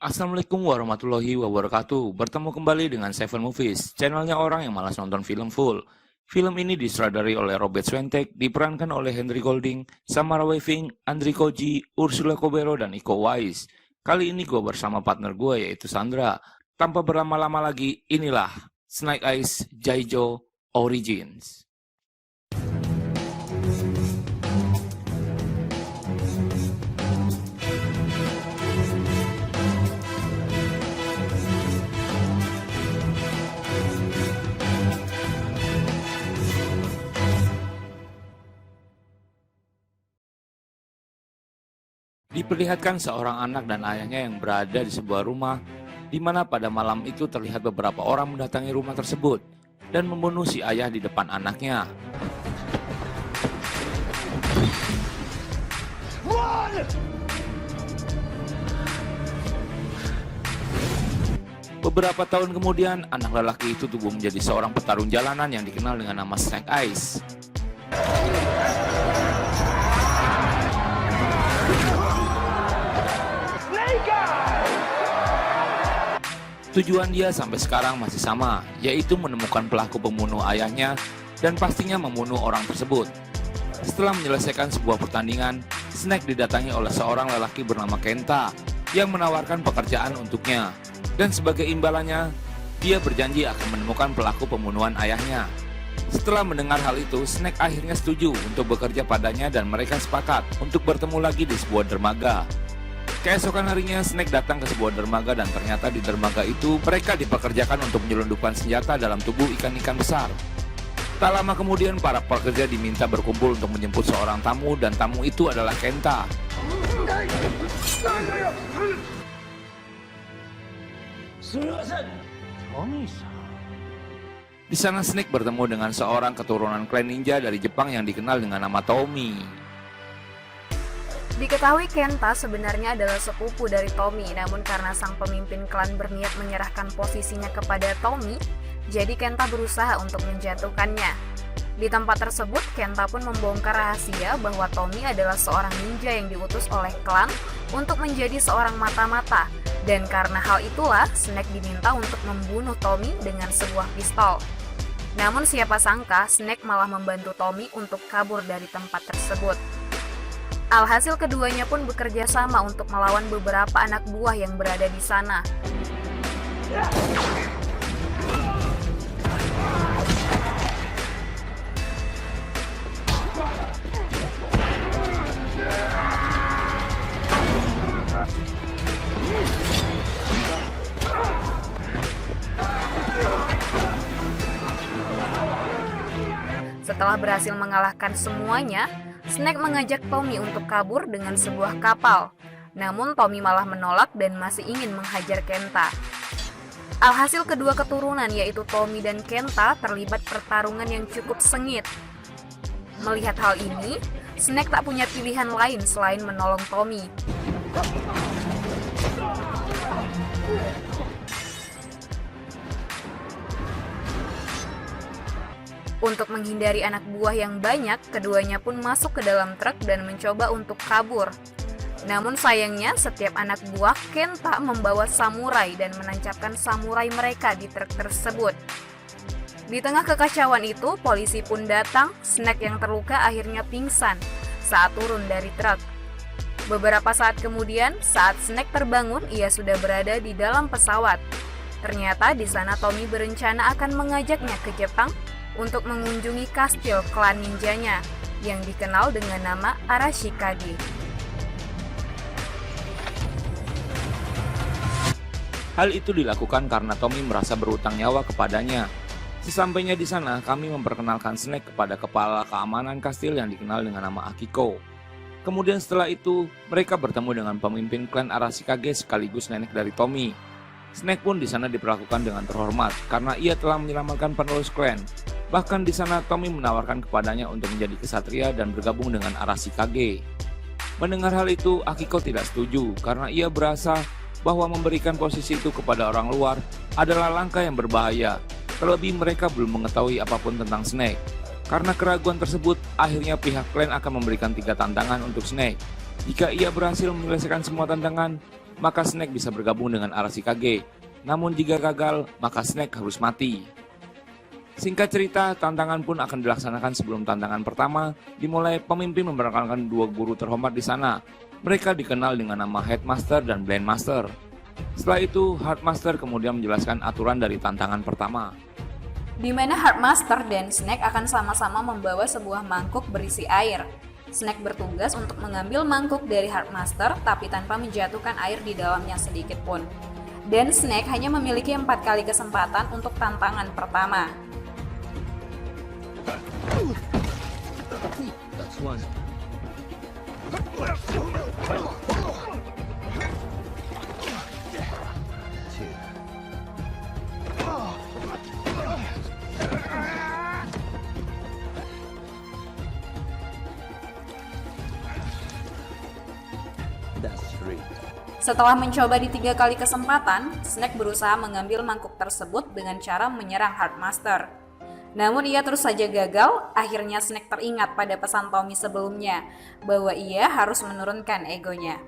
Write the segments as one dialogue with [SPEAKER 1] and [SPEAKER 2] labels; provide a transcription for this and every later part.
[SPEAKER 1] Assalamualaikum warahmatullahi wabarakatuh. Bertemu kembali dengan Seven Movies, channelnya orang yang malas nonton film full. Film ini disutradarai oleh Robert Schwentek, diperankan oleh Henry Golding, Samara Weaving, Andri Koji, Ursula Cobero, dan Iko Uwais. Kali ini gue bersama partner gue yaitu Sandra. Tanpa berlama-lama lagi, inilah Snake Eyes Jaijo Origins. Diperlihatkan seorang anak dan ayahnya yang berada di sebuah rumah, di mana pada malam itu terlihat beberapa orang mendatangi rumah tersebut dan membunuh si ayah di depan anaknya. Beberapa tahun kemudian, anak lelaki itu tumbuh menjadi seorang petarung jalanan yang dikenal dengan nama Snake Eyes. Tujuan dia sampai sekarang masih sama, yaitu menemukan pelaku pembunuh ayahnya dan pastinya membunuh orang tersebut. Setelah menyelesaikan sebuah pertandingan, Snake didatangi oleh seorang lelaki bernama Kenta yang menawarkan pekerjaan untuknya. Dan sebagai imbalannya, dia berjanji akan menemukan pelaku pembunuhan ayahnya. Setelah mendengar hal itu, Snake akhirnya setuju untuk bekerja padanya dan mereka sepakat untuk bertemu lagi di sebuah dermaga. Keesokan harinya, Snake datang ke sebuah dermaga dan ternyata di dermaga itu mereka dipekerjakan untuk menyelundupkan senjata dalam tubuh ikan-ikan besar. Tak lama kemudian, para pekerja diminta berkumpul untuk menjemput seorang tamu dan tamu itu adalah Kenta. Di sana Snake bertemu dengan seorang keturunan klan ninja dari Jepang yang dikenal dengan nama Tommy.
[SPEAKER 2] Diketahui Kenta sebenarnya adalah sepupu dari Tommy, namun karena sang pemimpin klan berniat menyerahkan posisinya kepada Tommy, jadi Kenta berusaha untuk menjatuhkannya. Di tempat tersebut, Kenta pun membongkar rahasia bahwa Tommy adalah seorang ninja yang diutus oleh klan untuk menjadi seorang mata-mata, dan karena hal itulah Snake diminta untuk membunuh Tommy dengan sebuah pistol. Namun siapa sangka Snake malah membantu Tommy untuk kabur dari tempat tersebut. Alhasil keduanya pun bekerja sama untuk melawan beberapa anak buah yang berada di sana. Setelah berhasil mengalahkan semuanya, Snake mengajak Tommy untuk kabur dengan sebuah kapal. Namun Tommy malah menolak dan masih ingin menghajar Kenta. Alhasil kedua keturunan yaitu Tommy dan Kenta terlibat pertarungan yang cukup sengit. Melihat hal ini, Snake tak punya pilihan lain selain menolong Tommy. Untuk menghindari anak buah yang banyak, keduanya pun masuk ke dalam truk dan mencoba untuk kabur. Namun sayangnya, setiap anak buah Kenta membawa samurai dan menancapkan samurai mereka di truk tersebut. Di tengah kekacauan itu, polisi pun datang. Snake yang terluka akhirnya pingsan saat turun dari truk. Beberapa saat kemudian, saat Snake terbangun, ia sudah berada di dalam pesawat. Ternyata di sana Tommy berencana akan mengajaknya ke Jepang untuk mengunjungi kastil klan ninjanya yang dikenal dengan nama Arashikage.
[SPEAKER 1] Hal itu dilakukan karena Tommy merasa berutang nyawa kepadanya. Sesampainya di sana, kami memperkenalkan Snake kepada kepala keamanan kastil yang dikenal dengan nama Akiko. Kemudian setelah itu, mereka bertemu dengan pemimpin klan Arashikage sekaligus nenek dari Tommy. Snake pun di sana diperlakukan dengan terhormat karena ia telah menyelamatkan penerus klan. Bahkan di sana Tommy menawarkan kepadanya untuk menjadi kesatria dan bergabung dengan Arashikage. Mendengar hal itu, Akiko tidak setuju karena ia berasa bahwa memberikan posisi itu kepada orang luar adalah langkah yang berbahaya. Terlebih mereka belum mengetahui apapun tentang Snake. Karena keraguan tersebut, akhirnya pihak klan akan memberikan 3 tantangan untuk Snake. Jika ia berhasil menyelesaikan semua tantangan, maka Snake bisa bergabung dengan Arashikage. Namun jika gagal, maka Snake harus mati. Singkat cerita, tantangan pun akan dilaksanakan sebelum tantangan pertama dimulai. Pemimpin memperkenalkan dua guru terhormat di sana. Mereka dikenal dengan nama Headmaster dan Blendmaster. Setelah itu, Headmaster kemudian menjelaskan aturan dari tantangan pertama,
[SPEAKER 2] di mana Headmaster dan Snake akan sama-sama membawa sebuah mangkuk berisi air. Snake bertugas untuk mengambil mangkuk dari Headmaster tapi tanpa menjatuhkan air di dalamnya sedikit pun. Dan Snake hanya memiliki 4 kali kesempatan untuk tantangan pertama.
[SPEAKER 1] That's one.
[SPEAKER 2] Setelah mencoba di 3 kali kesempatan, Snake berusaha mengambil mangkuk tersebut dengan cara menyerang Headmaster. Namun ia terus saja gagal. Akhirnya Snake teringat pada pesan Tommy sebelumnya bahwa ia harus menurunkan egonya.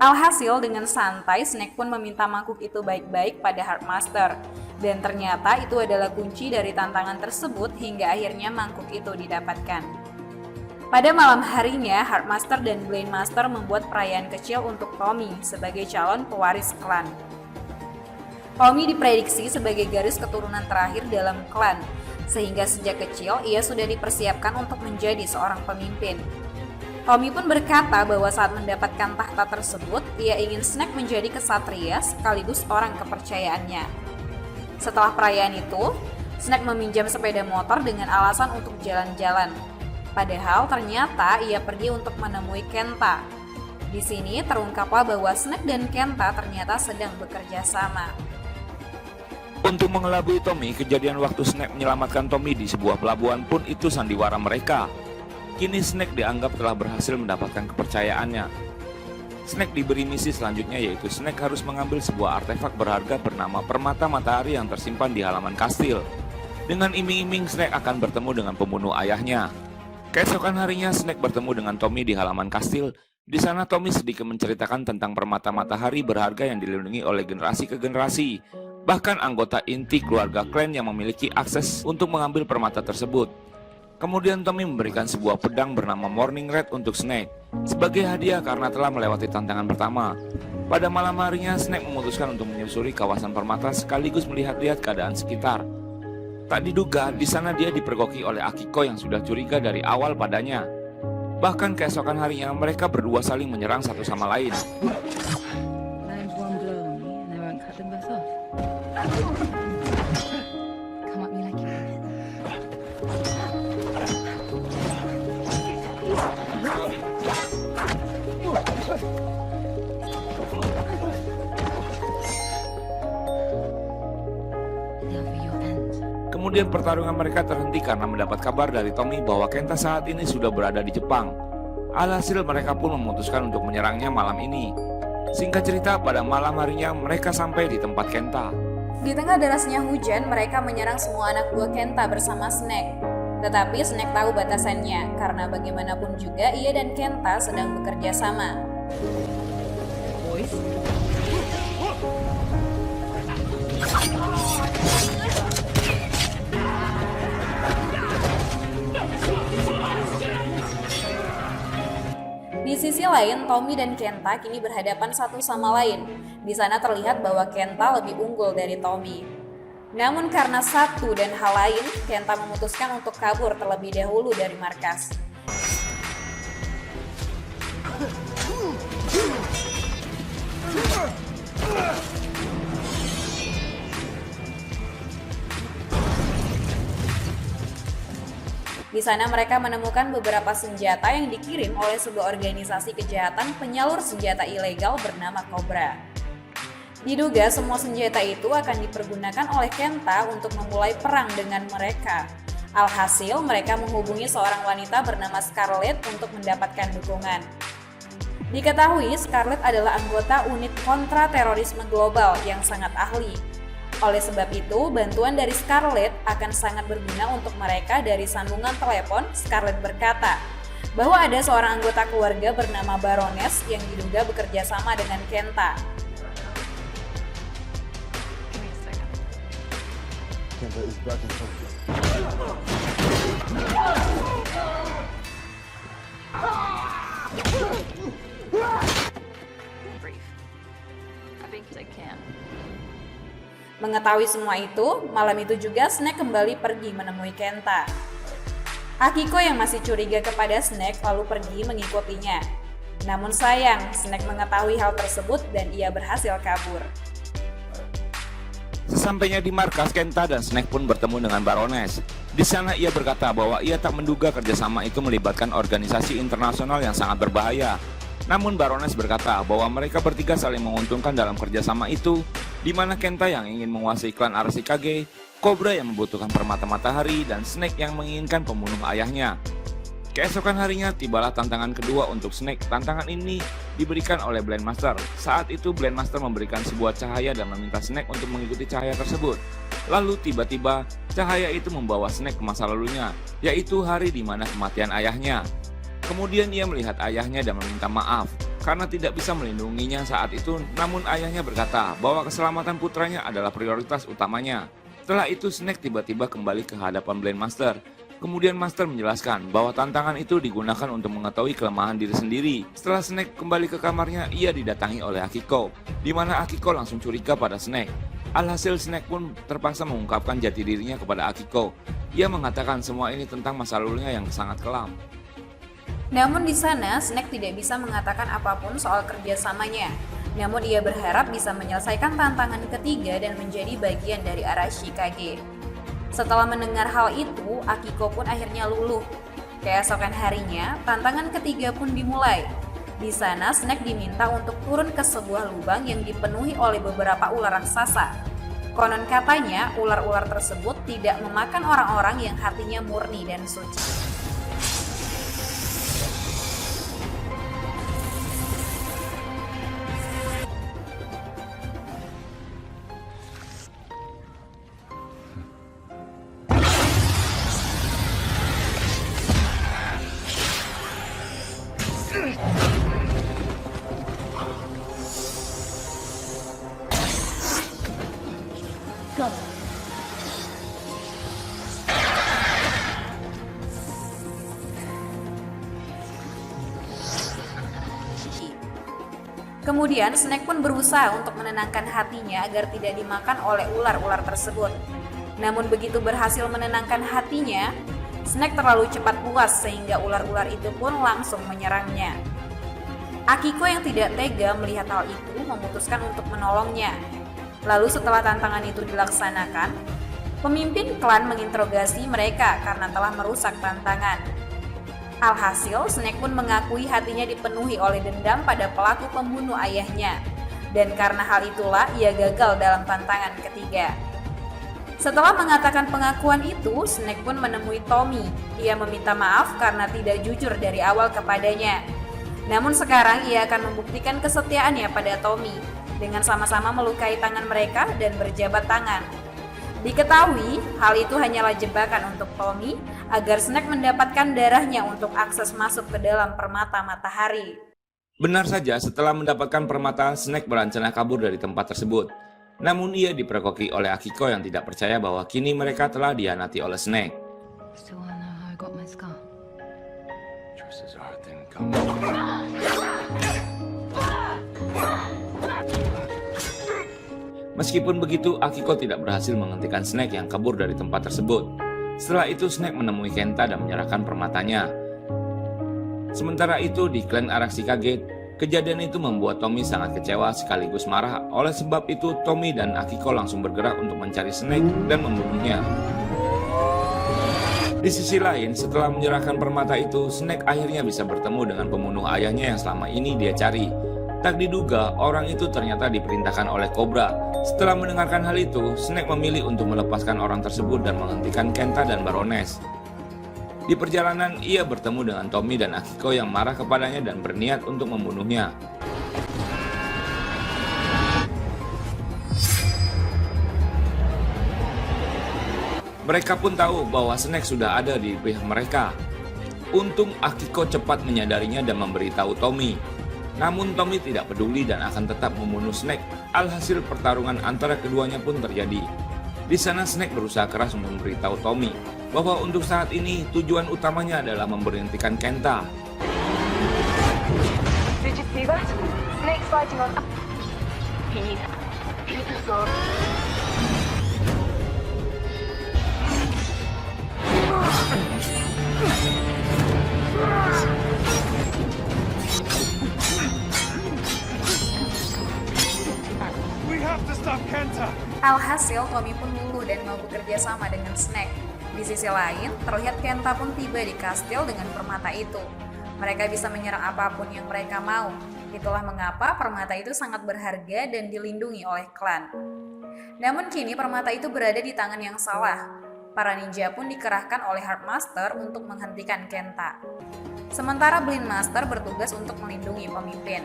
[SPEAKER 2] Alhasil dengan santai Snake pun meminta mangkuk itu baik-baik pada Headmaster. Dan ternyata itu adalah kunci dari tantangan tersebut hingga akhirnya mangkuk itu didapatkan. Pada malam harinya, Headmaster dan Blendmaster membuat perayaan kecil untuk Tommy sebagai calon pewaris klan. Tommy diprediksi sebagai garis keturunan terakhir dalam klan, sehingga sejak kecil ia sudah dipersiapkan untuk menjadi seorang pemimpin. Tommy pun berkata bahwa saat mendapatkan tahta tersebut, ia ingin Snake menjadi kesatria sekaligus orang kepercayaannya. Setelah perayaan itu, Snake meminjam sepeda motor dengan alasan untuk jalan-jalan. Padahal ternyata ia pergi untuk menemui Kenta. Di sini terungkaplah bahwa Snake dan Kenta ternyata sedang bekerja sama.
[SPEAKER 1] Untuk mengelabui Tommy, kejadian waktu Snake menyelamatkan Tommy di sebuah pelabuhan pun itu sandiwara mereka. Kini Snake dianggap telah berhasil mendapatkan kepercayaannya. Snake diberi misi selanjutnya, yaitu Snake harus mengambil sebuah artefak berharga bernama permata matahari yang tersimpan di halaman kastil. Dengan iming-iming Snake akan bertemu dengan pembunuh ayahnya. Keesokan harinya Snake bertemu dengan Tommy di halaman kastil. Di sana Tommy sedikit menceritakan tentang permata matahari berharga yang dilindungi oleh generasi ke generasi. Bahkan anggota inti keluarga klan yang memiliki akses untuk mengambil permata tersebut. Kemudian Tommy memberikan sebuah pedang bernama Morning Red untuk Snake sebagai hadiah karena telah melewati tantangan pertama. Pada malam harinya Snake memutuskan untuk menyusuri kawasan permata sekaligus melihat-lihat keadaan sekitar. Tak diduga, di sana dia dipergoki oleh Akiko yang sudah curiga dari awal padanya. Bahkan keesokan harinya mereka berdua saling menyerang satu sama lain. Kemudian pertarungan mereka terhenti karena mendapat kabar dari Tommy bahwa Kenta saat ini sudah berada di Jepang. Alhasil mereka pun memutuskan untuk menyerangnya malam ini. Singkat cerita, pada malam harinya mereka sampai di tempat Kenta.
[SPEAKER 2] Di tengah derasnya hujan, mereka menyerang semua anak buah Kenta bersama Snake. Tetapi Snake tahu batasannya, karena bagaimanapun juga ia dan Kenta sedang bekerja sama. Di sisi lain, Tommy dan Kenta kini berhadapan satu sama lain. Di sana terlihat bahwa Kenta lebih unggul dari Tommy. Namun karena satu dan hal lain, Kenta memutuskan untuk kabur terlebih dahulu dari markas. Di sana mereka menemukan beberapa senjata yang dikirim oleh sebuah organisasi kejahatan penyalur senjata ilegal bernama Cobra. Diduga semua senjata itu akan dipergunakan oleh Kenta untuk memulai perang dengan mereka. Alhasil mereka menghubungi seorang wanita bernama Scarlet untuk mendapatkan dukungan. Diketahui Scarlet adalah anggota unit kontra terorisme global yang sangat ahli. Oleh sebab itu, bantuan dari Scarlet akan sangat berguna untuk mereka. Dari sambungan telepon, Scarlet berkata bahwa ada seorang anggota keluarga bernama Baroness yang diduga bekerja sama dengan Kenta.
[SPEAKER 3] Kenta is back in Tokyo.
[SPEAKER 4] Brief. I think I can.
[SPEAKER 2] Mengetahui semua itu, malam itu juga Snake kembali pergi menemui Kenta. Akiko yang masih curiga kepada Snake lalu pergi mengikutinya. Namun sayang, Snake mengetahui hal tersebut dan ia berhasil kabur.
[SPEAKER 1] Sesampainya di markas, Kenta dan Snake pun bertemu dengan Baroness. Di sana ia berkata bahwa ia tak menduga kerjasama itu melibatkan organisasi internasional yang sangat berbahaya. Namun Baroness berkata bahwa mereka bertiga saling menguntungkan dalam kerjasama itu, di mana Kenta yang ingin menguasai klan Arashikage, Cobra yang membutuhkan permata matahari, dan Snake yang menginginkan pembunuh ayahnya. Keesokan harinya tibalah tantangan kedua untuk Snake. Tantangan ini diberikan oleh Blendmaster. Saat itu Blendmaster memberikan sebuah cahaya dan meminta Snake untuk mengikuti cahaya tersebut. Lalu tiba-tiba cahaya itu membawa Snake ke masa lalunya, yaitu hari di mana kematian ayahnya. Kemudian ia melihat ayahnya dan meminta maaf karena tidak bisa melindunginya saat itu, namun ayahnya berkata bahwa keselamatan putranya adalah prioritas utamanya. Setelah itu Snake tiba-tiba kembali ke hadapan Blendmaster. Kemudian Master menjelaskan bahwa tantangan itu digunakan untuk mengetahui kelemahan diri sendiri. Setelah Snake kembali ke kamarnya, ia didatangi oleh Akiko, di mana Akiko langsung curiga pada Snake. Alhasil Snake pun terpaksa mengungkapkan jati dirinya kepada Akiko. Ia mengatakan semua ini tentang masa lalunya yang sangat kelam.
[SPEAKER 2] Namun di sana, Snake tidak bisa mengatakan apapun soal kerjasamanya. Namun ia berharap bisa menyelesaikan tantangan ketiga dan menjadi bagian dari Arashikage. Setelah mendengar hal itu, Akiko pun akhirnya luluh. Keesokan harinya, tantangan ketiga pun dimulai. Di sana, Snake diminta untuk turun ke sebuah lubang yang dipenuhi oleh beberapa ular raksasa. Konon katanya, ular-ular tersebut tidak memakan orang-orang yang hatinya murni dan suci. Kemudian Snake pun berusaha untuk menenangkan hatinya agar tidak dimakan oleh ular-ular tersebut. Namun begitu berhasil menenangkan hatinya, Snake terlalu cepat puas sehingga ular-ular itu pun langsung menyerangnya. Akiko yang tidak tega melihat hal itu memutuskan untuk menolongnya. Lalu setelah tantangan itu dilaksanakan, pemimpin klan menginterogasi mereka karena telah merusak tantangan. Alhasil, Snake pun mengakui hatinya dipenuhi oleh dendam pada pelaku pembunuh ayahnya. Dan karena hal itulah ia gagal dalam tantangan ketiga. Setelah mengatakan pengakuan itu, Snake pun menemui Tommy. Ia meminta maaf karena tidak jujur dari awal kepadanya. Namun sekarang ia akan membuktikan kesetiaannya pada Tommy dengan sama-sama melukai tangan mereka dan berjabat tangan. Diketahui, hal itu hanyalah jebakan untuk Tommy agar Snake mendapatkan darahnya untuk akses masuk ke dalam permata matahari.
[SPEAKER 1] Benar saja, setelah mendapatkan permata, Snake berencana kabur dari tempat tersebut. Namun ia diperkoki oleh Akiko yang tidak percaya bahwa kini mereka telah dihianati oleh Snake.
[SPEAKER 4] Still wanna know how I got my scar?
[SPEAKER 3] Trust is a hard thing to come
[SPEAKER 1] Meskipun begitu, Akiko tidak berhasil menghentikan Snake yang kabur dari tempat tersebut. Setelah itu Snake menemui Kenta dan menyerahkan permatanya. Sementara itu di klan Arashikage, kejadian itu membuat Tommy sangat kecewa sekaligus marah. Oleh sebab itu Tommy dan Akiko langsung bergerak untuk mencari Snake dan membunuhnya. Di sisi lain, setelah menyerahkan permata itu, Snake akhirnya bisa bertemu dengan pembunuh ayahnya yang selama ini dia cari. Tak diduga, orang itu ternyata diperintahkan oleh Cobra. Setelah mendengarkan hal itu, Snake memilih untuk melepaskan orang tersebut dan menghentikan Kenta dan Baroness. Di perjalanan, ia bertemu dengan Tommy dan Akiko yang marah kepadanya dan berniat untuk membunuhnya. Mereka pun tahu bahwa Snake sudah ada di pihak mereka. Untung Akiko cepat menyadarinya dan memberitahu Tommy. Namun Tommy tidak peduli dan akan tetap membunuh Snake. Alhasil pertarungan antara keduanya pun terjadi. Di sana Snake berusaha keras untuk memberitahu Tommy bahwa untuk saat ini tujuan utamanya adalah memberhentikan Kenta.
[SPEAKER 5] Did you see that? Snake's fighting on. He needs. Keep this up.
[SPEAKER 3] We have to stop Kenta!
[SPEAKER 2] Alhasil, Tommy pun luluh dan mau bekerja sama dengan Snake. Di sisi lain, terlihat Kenta pun tiba di kastil dengan permata itu. Mereka bisa menyerang apapun yang mereka mau. Itulah mengapa permata itu sangat berharga dan dilindungi oleh klan. Namun kini permata itu berada di tangan yang salah. Para ninja pun dikerahkan oleh Heartmaster untuk menghentikan Kenta. Sementara Blind Master bertugas untuk melindungi pemimpin.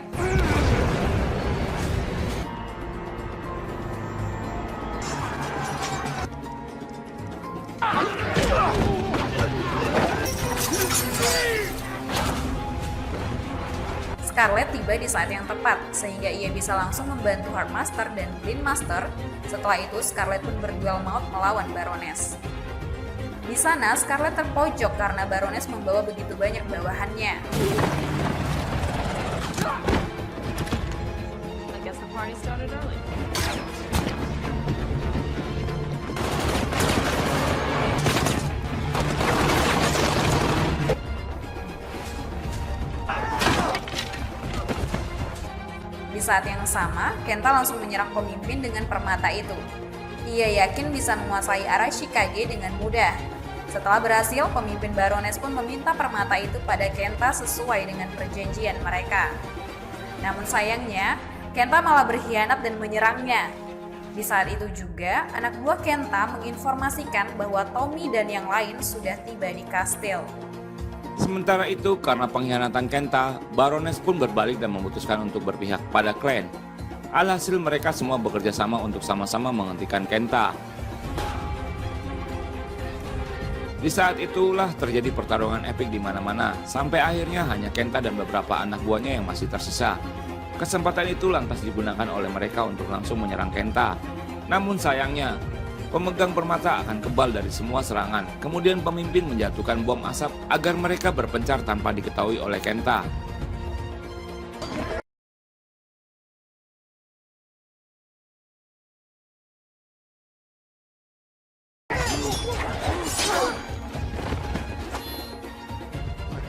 [SPEAKER 2] Scarlet tiba di saat yang tepat, sehingga ia bisa langsung membantu Heartmaster dan Blind Master. Setelah itu, Scarlet pun berduel maut melawan Baroness. Di sana, Scarlet terpojok karena Baroness membawa begitu banyak bawahannya.
[SPEAKER 4] I guess the party started early.
[SPEAKER 2] Di saat yang sama, Kenta langsung menyerang pemimpin dengan permata itu. Ia yakin bisa menguasai Arashikage dengan mudah. Setelah berhasil, pemimpin Baroness pun meminta permata itu pada Kenta sesuai dengan perjanjian mereka. Namun sayangnya, Kenta malah berkhianat dan menyerangnya. Di saat itu juga, anak buah Kenta menginformasikan bahwa Tommy dan yang lain sudah tiba di kastil.
[SPEAKER 1] Sementara itu, karena pengkhianatan Kenta, Baroness pun berbalik dan memutuskan untuk berpihak pada klan. Alhasil mereka semua bekerja sama untuk sama-sama menghentikan Kenta. Di saat itulah terjadi pertarungan epik di mana-mana, sampai akhirnya hanya Kenta dan beberapa anak buahnya yang masih tersisa. Kesempatan itu lantas digunakan oleh mereka untuk langsung menyerang Kenta. Namun sayangnya, pemegang permata akan kebal dari semua serangan. Kemudian pemimpin menjatuhkan bom asap agar mereka berpencar tanpa diketahui oleh Kenta.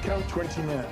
[SPEAKER 3] Count 20 men.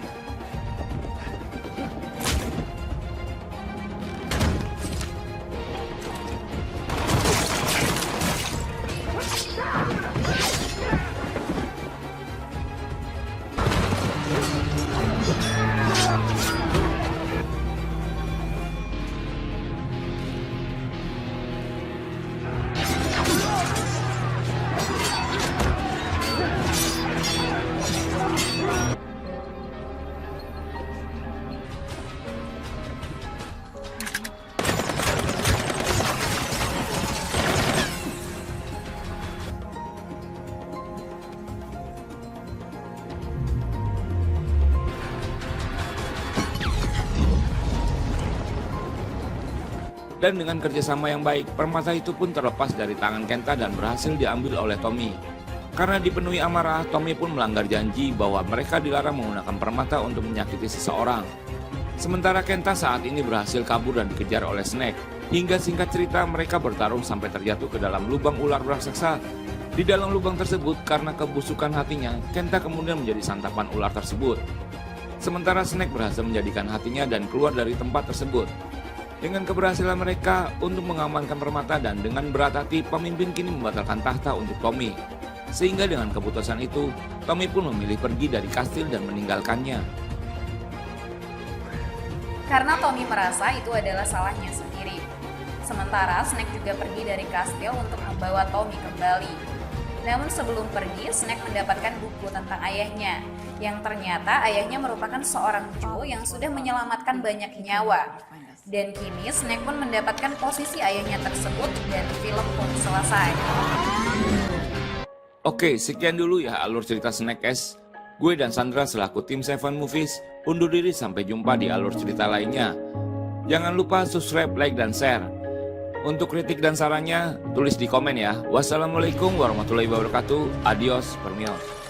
[SPEAKER 1] Dan dengan kerjasama yang baik, permata itu pun terlepas dari tangan Kenta dan berhasil diambil oleh Tommy. Karena dipenuhi amarah, Tommy pun melanggar janji bahwa mereka dilarang menggunakan permata untuk menyakiti seseorang. Sementara Kenta saat ini berhasil kabur dan dikejar oleh Snake. Hingga singkat cerita mereka bertarung sampai terjatuh ke dalam lubang ular raksasa. Di dalam lubang tersebut, karena kebusukan hatinya, Kenta kemudian menjadi santapan ular tersebut. Sementara Snake berhasil menjadikan hatinya dan keluar dari tempat tersebut. Dengan keberhasilan mereka untuk mengamankan permata dan dengan berat hati, pemimpin kini membatalkan tahta untuk Tommy. Sehingga dengan keputusan itu, Tommy pun memilih pergi dari kastil dan meninggalkannya.
[SPEAKER 2] Karena Tommy merasa itu adalah salahnya sendiri. Sementara Snake juga pergi dari kastil untuk membawa Tommy kembali. Namun sebelum pergi, Snake mendapatkan buku tentang ayahnya, yang ternyata ayahnya merupakan seorang Joe yang sudah menyelamatkan banyak nyawa. Dan kini Snake pun mendapatkan posisi ayahnya tersebut dan film pun selesai.
[SPEAKER 1] Oke, sekian dulu ya alur cerita Snake S. Gue dan Sandra selaku tim 7 Movies undur diri, sampai jumpa di alur cerita lainnya. Jangan lupa subscribe, like, dan share. Untuk kritik dan sarannya, tulis di komen ya. Wassalamualaikum warahmatullahi wabarakatuh. Adios, permios.